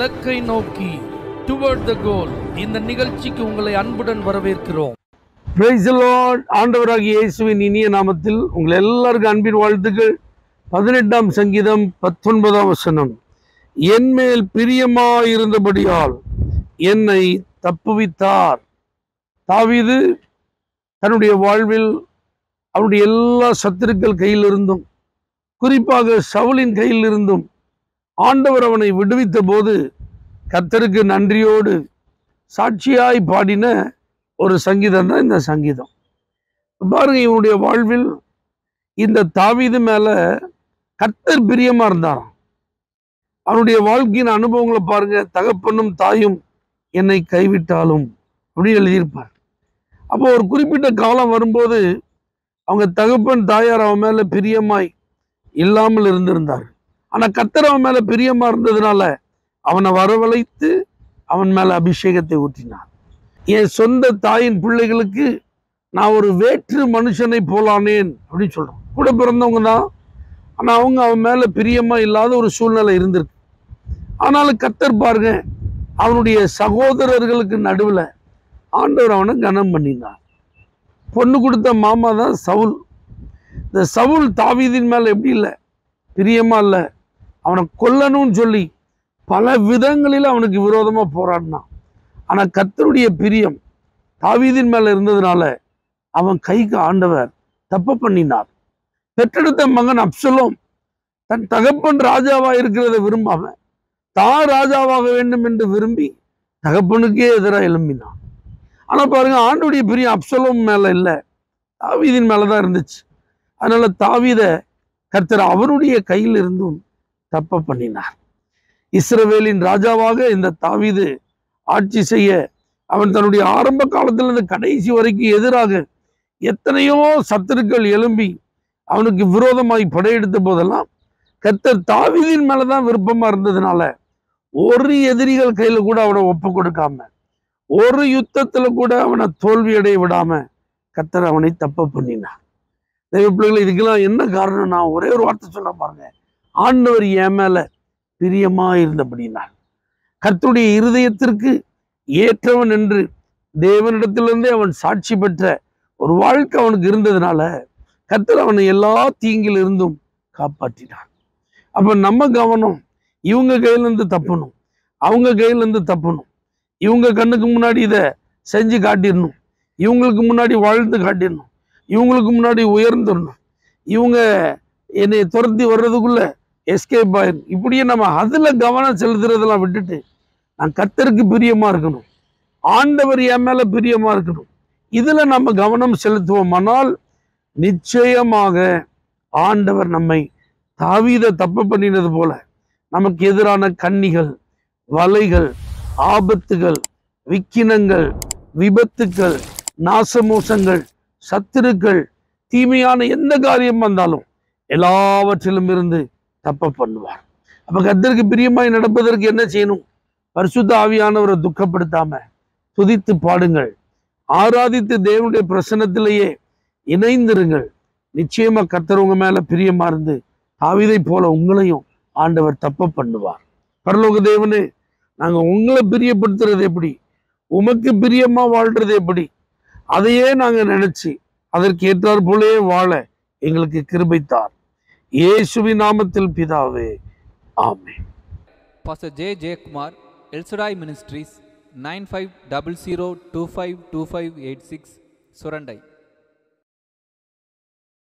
இலக்கை நோக்கி டுவர்ட் த கோல் இந்த நிகழ்ச்சிக்கு உங்களை அன்புடன் வரவேற்கிறோம். Praise the Lord. ஆண்டவராகிய இயேசுவின் இனிய நாமத்தில் உங்கள் எல்லாருக்கும் அன்பின் வாழ்த்துக்கள். 18ஆம் சங்கீதம் 19ஆம் வசனம். என்மேல் பிரியமாயிருந்தபடியால் என்னை தப்புவித்தார். தாவீது தன்னுடைய வாழ்வில் அவருடைய எல்லா சத்துருக்கள் கையிலிருந்தும், குறிப்பாக சவுலின் கையிலிருந்தும் ஆண்டவர் அவனை விடுவித்த போது கர்த்தருக்கு நன்றியோடு சாட்சியாய் பாடின ஒரு சங்கீதம் தான் இந்த சங்கீதம். பாருங்க, இவனுடைய வாழ்வில் இந்த தாவீது மேல கர்த்தர் பிரியமா இருந்தாராம். அவனுடைய வாழ்க்கையின் அனுபவங்களை பாருங்க. தகப்பனும் தாயும் என்னை கைவிட்டாலும் அப்படின்னு எழுதியிருப்பார். அப்போ ஒரு குறிப்பிட்ட காலம் வரும்போது அவங்க தகப்பன் தாயார் அவன் மேல பிரியமாய் இல்லாமல் இருந்திருந்தார். ஆனா கர்த்தர் அவன் மேல பிரியமா இருந்ததுனால அவனை வரவழைத்து அவன் மேல அபிஷேகத்தை ஊற்றினார். என் சொந்த தாயின் பிள்ளைகளுக்கு நான் ஒரு வேற்று மனுஷனை போலானேன் அப்படின்னு சொல்றோம். கூட பிறந்தவங்க தான், ஆனா அவங்க அவன் மேல பிரியமா இல்லாத ஒரு சூழ்நிலை இருந்திருக்கு. ஆனாலும் கர்த்தர் பாருங்க, அவனுடைய சகோதரர்களுக்கு நடுவில் ஆண்டவர் அவனை கனம் பண்ணினார். பொண்ணு கொடுத்த மாமா தான் சவுல். இந்த சவுல் தாவீதின் மேல எப்படி இல்லை, பிரியமா இல்லை, அவனை கொல்லணும்னு சொல்லி பல விதங்களில் அவனுக்கு விரோதமா போராடினான். ஆனா கர்த்தருடைய பிரியம் தாவீதின் மேல இருந்ததுனால அவன் கைக்கு ஆண்டவர் தப்பு பண்ணினார். பெற்றெடுத்த மகன் அப்சலோம் தன் தகப்பன் ராஜாவா இருக்கிறத விரும்பாம தான் ராஜாவாக வேண்டும் என்று விரும்பி தகப்பனுக்கே எதிராக எழும்பினான். ஆனா பாருங்க, ஆண்டுடைய பிரியம் அப்சலோம் மேல இல்லை, தாவீதின் மேலதான் இருந்துச்சு. அதனால தாவீத கர்த்தர் அவருடைய கையில் இருந்தும் தப்ப பண்ணினார். இஸ்ரவேலின் ராஜாவாக இந்த தாவீது ஆட்சி செய்ய அவன் தன்னுடைய ஆரம்ப காலத்திலிருந்து கடைசி வரைக்கும் எதிராக எத்தனையோ சத்துருக்கள் எழும்பி அவனுக்கு விரோதமாய் படையெடுத்த போதெல்லாம் கர்த்தர் தாவீதின் மேலதான் விருப்பமா இருந்ததுனால ஒரு எதிரிகள் கையில கூட அவனை ஒப்பு கொடுக்காம, ஒரு யுத்தத்துல கூட அவனை தோல்வியடைய விடாம கர்த்தர் அவனை தப்ப பண்ணினார். தெய்வ பிள்ளைகள், இதுக்கெல்லாம் என்ன காரணம்? நான் ஒரே ஒரு வார்த்தை சொல்ல பாருங்க. ஆண்டவர் என் மேல பிரியமா இருந்தபடினார். கர்த்தருடைய இருதயத்திற்கு ஏற்றவன் என்று தேவனிடத்திலிருந்தே அவன் சாட்சி பெற்ற ஒரு வாழ்க்கை அவனுக்கு இருந்ததுனால கர்த்தர் அவனை எல்லா தீங்கில் இருந்தும் காப்பாற்றினார். அப்ப நம்ம கவனம் இவங்க கையிலிருந்து தப்பணும், அவங்க கையிலிருந்து தப்பணும், இவங்க கண்ணுக்கு முன்னாடி இதை செஞ்சு காட்டிடணும், இவங்களுக்கு முன்னாடி வாழ்ந்து காட்டிடணும், இவங்களுக்கு முன்னாடி உயர்ந்துடணும், இவங்க என்னை துரத்தி வர்றதுக்குள்ள எஸ்கேப் ஆயிரும். இப்படியே நம்ம அதுல கவனம் செலுத்துறதெல்லாம் விட்டுட்டு நான் கர்த்தருக்கு பிரியமா இருக்கணும், ஆண்டவர் என் மேல பிரியமா இருக்கணும், இதுல நம்ம கவனம் செலுத்துவோமானால் நிச்சயமாக ஆண்டவர் நம்மை தாவீதை தப்பு பண்ணினது போல நமக்கு எதிரான கண்ணிகள், வலைகள், ஆபத்துகள், விக்கினங்கள், விபத்துக்கள், நாசமோசங்கள், சத்துருக்கள், தீமையான எந்த காரியம் வந்தாலும் எல்லாவற்றிலும் இருந்து தப்ப பண்ணுவார். அப்ப கர்த்தருக்கு பிரியமாய் நடப்பதற்கு என்ன செய்யணும்? பரிசுத்த ஆவியானவரை துக்கப்படுத்தாம துதித்து பாடுங்கள், ஆராதித்து தேவனுடைய பிரசன்னத்திலேயே இணைந்திருங்கள். நிச்சயமா கர்த்தர் உங்க மேல பிரியமா இருந்து தாவீதை போல உங்களையும் ஆண்டவர் தப்ப பண்ணுவார். பரலோக தேவனே, நாங்க உங்களை பிரியப்படுத்துறது எப்படி, உமக்கு பிரியமா வாழ்றது எப்படி, அதையே நாங்க நினைச்சு அதற்கு ஏற்றார் போலே வாழ எங்களுக்கு கிருபைத்தார். இயேசுவின் நாமத்தில் பிதாவே, amen. Pastor J Jayakumar, El Shaddai ministries, 9500252586, Surandai.